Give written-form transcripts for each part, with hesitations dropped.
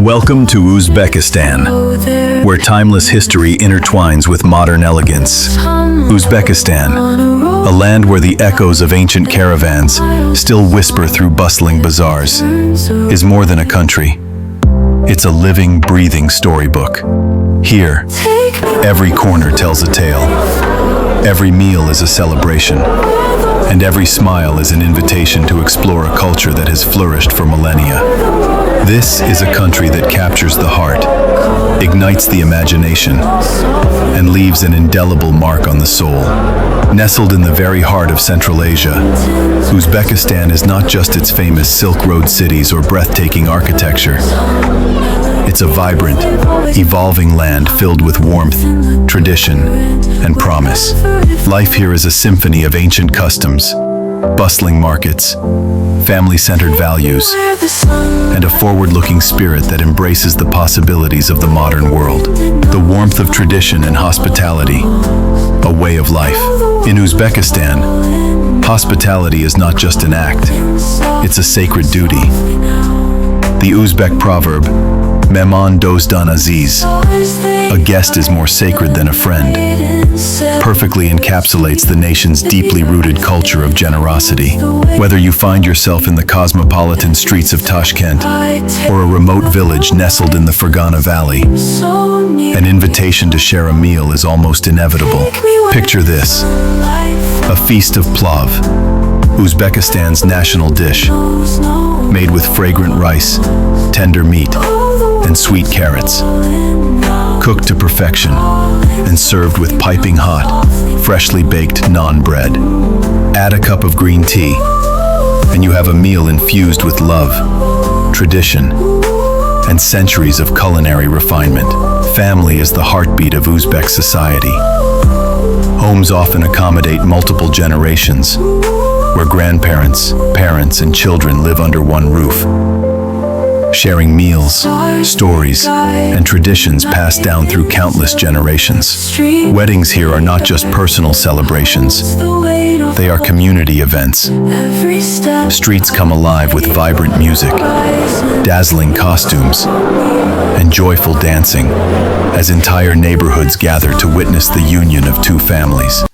Welcome to Uzbekistan, where timeless history intertwines with modern elegance. Uzbekistan, a land where the echoes of ancient caravans still whisper through bustling bazaars, is more than a country. It's a living, breathing storybook. Here, every corner tells a tale. Every meal is a celebration, and every smile is an invitation to explore a culture that has flourished for millennia. This is a country that captures the heart, ignites the imagination, and leaves an indelible mark on the soul. Nestled in the very heart of Central Asia, Uzbekistan is not just its famous Silk Road cities or breathtaking architecture. It's a vibrant, evolving land filled with warmth, tradition, and promise. Life here is a symphony of ancient customs, bustling markets, family-centered values, and a forward-looking spirit that embraces the possibilities of the modern world. The warmth of tradition and hospitality, a way of life. In Uzbekistan, hospitality is not just an act, it's a sacred duty. The Uzbek proverb, "Mehman dozdan aziz," a guest is more sacred than a friend, perfectly encapsulates the nation's deeply rooted culture of generosity. Whether you find yourself in the cosmopolitan streets of Tashkent or a remote village nestled in the Fergana Valley, an invitation to share a meal is almost inevitable. Picture this: a feast of plov, Uzbekistan's national dish, made with fragrant rice, tender meat, and sweet carrots, cooked to perfection and served with piping hot, freshly baked naan bread. Add a cup of green tea, and you have a meal infused with love, tradition, and centuries of culinary refinement. Family is the heartbeat of Uzbek society. Homes often accommodate multiple generations, where grandparents, parents, and children live under one roof, sharing meals, stories, and traditions passed down through countless generations. Weddings here are not just personal celebrations, they are community events. Streets come alive with vibrant music, dazzling costumes, and joyful dancing, as entire neighborhoods gather to witness the union of two families.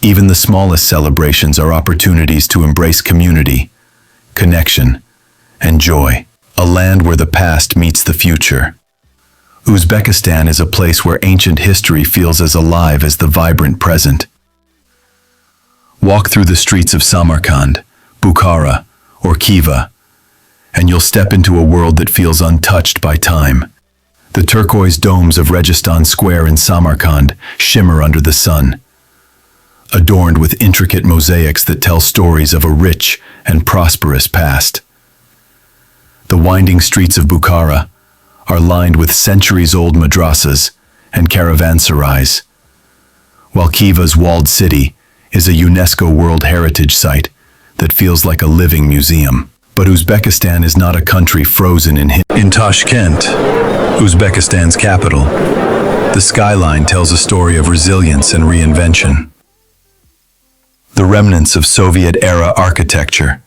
Even the smallest celebrations are opportunities to embrace community, connection, and joy. A land where the past meets the future. Uzbekistan is a place where ancient history feels as alive as the vibrant present. Walk through the streets of Samarkand, Bukhara, or Khiva, and you'll step into a world that feels untouched by time. The turquoise domes of Registan Square in Samarkand shimmer under the sun, adorned with intricate mosaics that tell stories of a rich and prosperous past. The winding streets of Bukhara are lined with centuries-old madrasas and caravanserais, while Khiva's walled city is a UNESCO World Heritage Site that feels like a living museum. But Uzbekistan is not a country frozen in history. In Tashkent, Uzbekistan's capital, the skyline tells a story of resilience and reinvention. The remnants of Soviet-era architecture,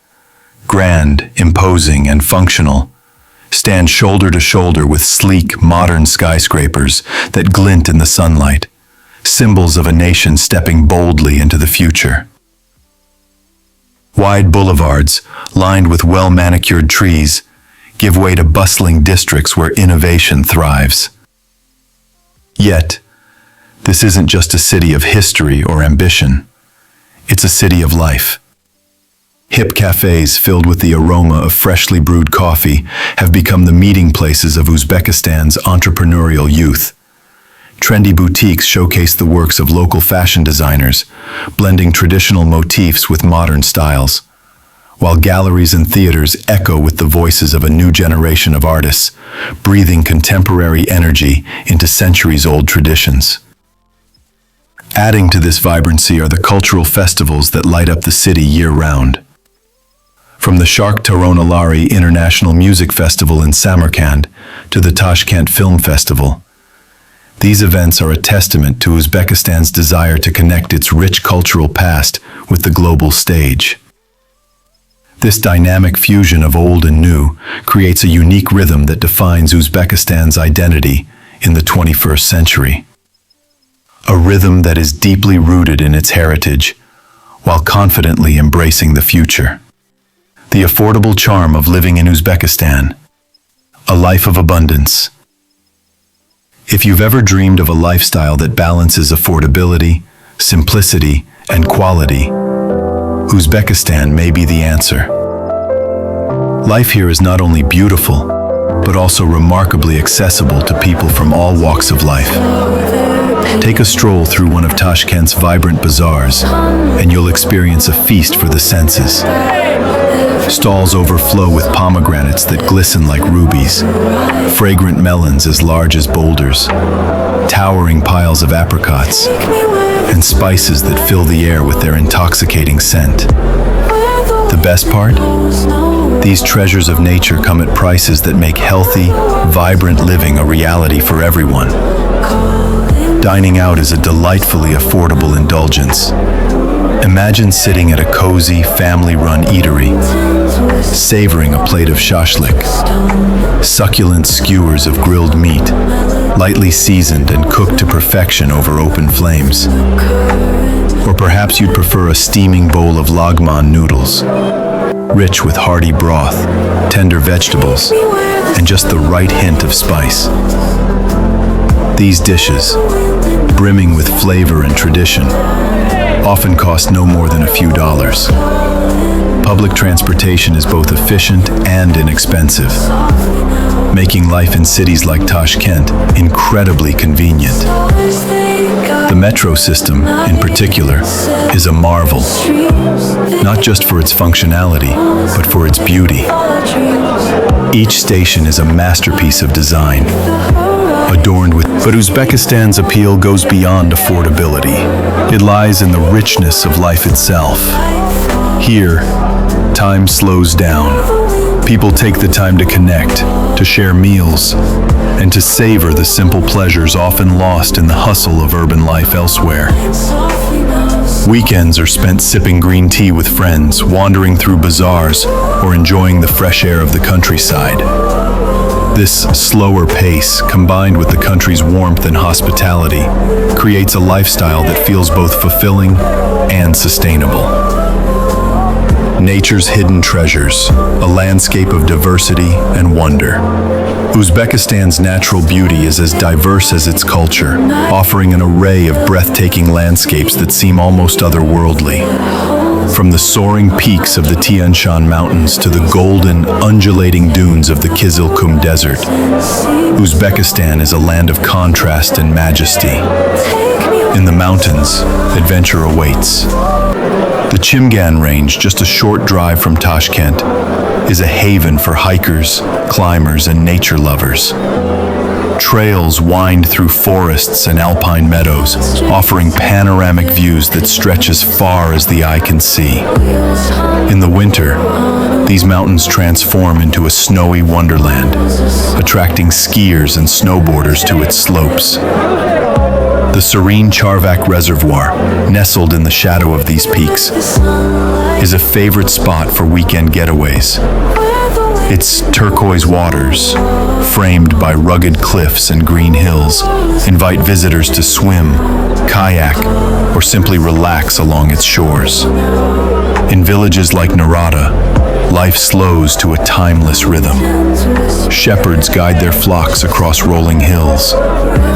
grand, imposing, and functional, stand shoulder to shoulder with sleek, modern skyscrapers that glint in the sunlight, symbols of a nation stepping boldly into the future. Wide boulevards, lined with well-manicured trees, give way to bustling districts where innovation thrives. Yet, this isn't just a city of history or ambition. It's a city of life. Hip cafes filled with the aroma of freshly brewed coffee have become the meeting places of Uzbekistan's entrepreneurial youth. Trendy boutiques showcase the works of local fashion designers, blending traditional motifs with modern styles, while galleries and theaters echo with the voices of a new generation of artists, breathing contemporary energy into centuries-old traditions. Adding to this vibrancy are the cultural festivals that light up the city year-round. From the Shark Taronalari International Music Festival in Samarkand to the Tashkent Film Festival, these events are a testament to Uzbekistan's desire to connect its rich cultural past with the global stage. This dynamic fusion of old and new creates a unique rhythm that defines Uzbekistan's identity in the 21st century. A rhythm that is deeply rooted in its heritage, while confidently embracing the future. The affordable charm of living in Uzbekistan. A life of abundance. If you've ever dreamed of a lifestyle that balances affordability, simplicity, and quality, Uzbekistan may be the answer. Life here is not only beautiful, but also remarkably accessible to people from all walks of life. Take a stroll through one of Tashkent's vibrant bazaars, and you'll experience a feast for the senses. Stalls overflow with pomegranates that glisten like rubies, fragrant melons as large as boulders, towering piles of apricots, and spices that fill the air with their intoxicating scent. The best part? These treasures of nature come at prices that make healthy, vibrant living a reality for everyone. Dining out is a delightfully affordable indulgence. Imagine sitting at a cozy, family-run eatery, savoring a plate of shashlik, succulent skewers of grilled meat, lightly seasoned and cooked to perfection over open flames. Or perhaps you'd prefer a steaming bowl of lagman noodles, rich with hearty broth, tender vegetables, and just the right hint of spice. These dishes, brimming with flavor and tradition, often cost no more than a few dollars. Public transportation is both efficient and inexpensive, making life in cities like Tashkent incredibly convenient. The metro system, in particular, is a marvel, not just for its functionality, but for its beauty. Each station is a masterpiece of design, adorned with... But Uzbekistan's appeal goes beyond affordability. It lies in the richness of life itself. Here, time slows down. People take the time to connect, to share meals, and to savor the simple pleasures often lost in the hustle of urban life elsewhere. Weekends are spent sipping green tea with friends, wandering through bazaars, or enjoying the fresh air of the countryside. This slower pace, combined with the country's warmth and hospitality, creates a lifestyle that feels both fulfilling and sustainable. Nature's hidden treasures, a landscape of diversity and wonder. Uzbekistan's natural beauty is as diverse as its culture, offering an array of breathtaking landscapes that seem almost otherworldly. From the soaring peaks of the Tian Shan Mountains to the golden, undulating dunes of the Kizilkum Desert, Uzbekistan is a land of contrast and majesty. In the mountains, adventure awaits. The Chimgan Range, just a short drive from Tashkent, is a haven for hikers, climbers, and nature lovers. Trails wind through forests and alpine meadows, offering panoramic views that stretch as far as the eye can see. In the winter, these mountains transform into a snowy wonderland, attracting skiers and snowboarders to its slopes. The serene Charvak Reservoir, nestled in the shadow of these peaks, is a favorite spot for weekend getaways. Its turquoise waters, framed by rugged cliffs and green hills, invite visitors to swim, kayak, or simply relax along its shores. In villages like Narada, life slows to a timeless rhythm. Shepherds guide their flocks across rolling hills,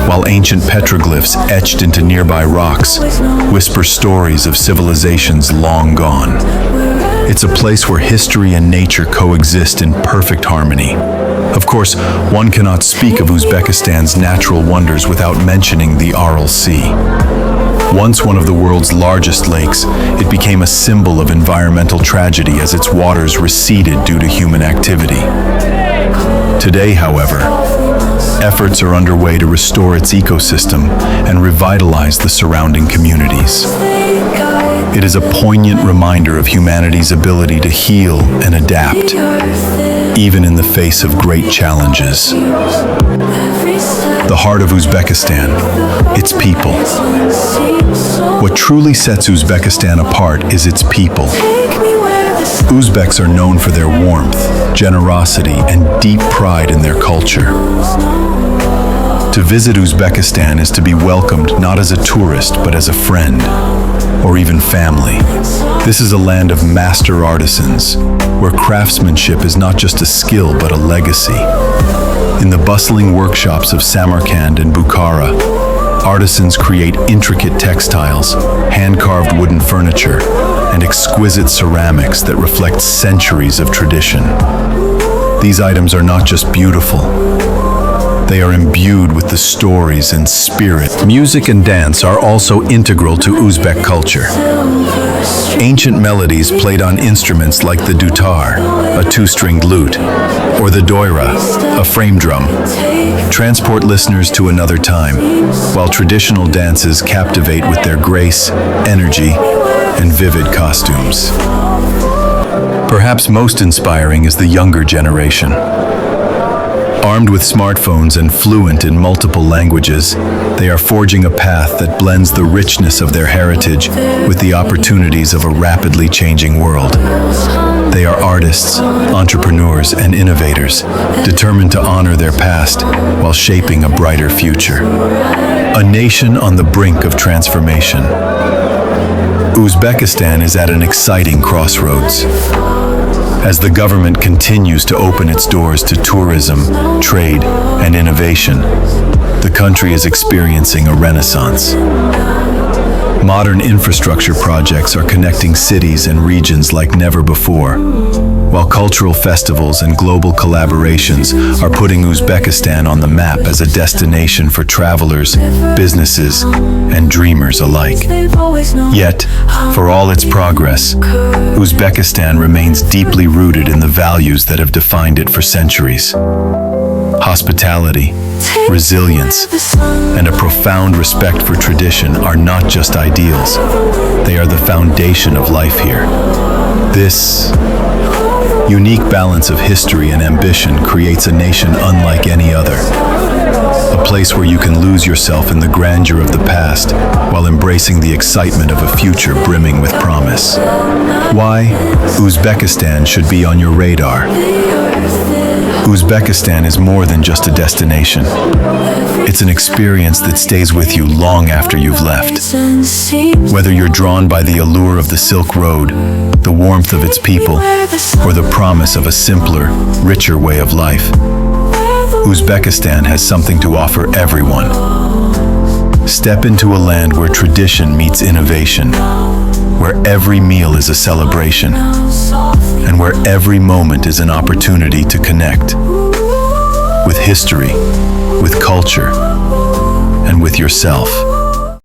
while ancient petroglyphs etched into nearby rocks whisper stories of civilizations long gone. It's a place where history and nature coexist in perfect harmony. Of course, one cannot speak of Uzbekistan's natural wonders without mentioning the Aral Sea. Once one of the world's largest lakes, it became a symbol of environmental tragedy as its waters receded due to human activity. Today, however, efforts are underway to restore its ecosystem and revitalize the surrounding communities. It is a poignant reminder of humanity's ability to heal and adapt, even in the face of great challenges. The heart of Uzbekistan, its people. What truly sets Uzbekistan apart is its people. Uzbeks are known for their warmth, generosity, and deep pride in their culture. To visit Uzbekistan is to be welcomed not as a tourist, but as a friend, or even family. This is a land of master artisans, where craftsmanship is not just a skill, but a legacy. In the bustling workshops of Samarkand and Bukhara, artisans create intricate textiles, hand-carved wooden furniture, and exquisite ceramics that reflect centuries of tradition. These items are not just beautiful, they are imbued with the stories and spirit. Music and dance are also integral to Uzbek culture. Ancient melodies played on instruments like the dutar, a two-stringed lute, or the doira, a frame drum, transport listeners to another time, while traditional dances captivate with their grace, energy, and vivid costumes. Perhaps most inspiring is the younger generation. Armed with smartphones and fluent in multiple languages, they are forging a path that blends the richness of their heritage with the opportunities of a rapidly changing world. They are artists, entrepreneurs, and innovators, determined to honor their past while shaping a brighter future. A nation on the brink of transformation. Uzbekistan is at an exciting crossroads. As the government continues to open its doors to tourism, trade, and innovation, the country is experiencing a renaissance. Modern infrastructure projects are connecting cities and regions like never before, while cultural festivals and global collaborations are putting Uzbekistan on the map as a destination for travelers, businesses, and dreamers alike. Yet, for all its progress, Uzbekistan remains deeply rooted in the values that have defined it for centuries. Hospitality, resilience, and a profound respect for tradition are not just ideals. They are the foundation of life here. This unique balance of history and ambition creates a nation unlike any other. A place where you can lose yourself in the grandeur of the past while embracing the excitement of a future brimming with promise. Why Uzbekistan should be on your radar. Uzbekistan is more than just a destination. It's an experience that stays with you long after you've left. Whether you're drawn by the allure of the Silk Road, the warmth of its people, or the promise of a simpler, richer way of life, Uzbekistan has something to offer everyone. Step into a land where tradition meets innovation, where every meal is a celebration, and where every moment is an opportunity to connect with history, with culture, and with yourself.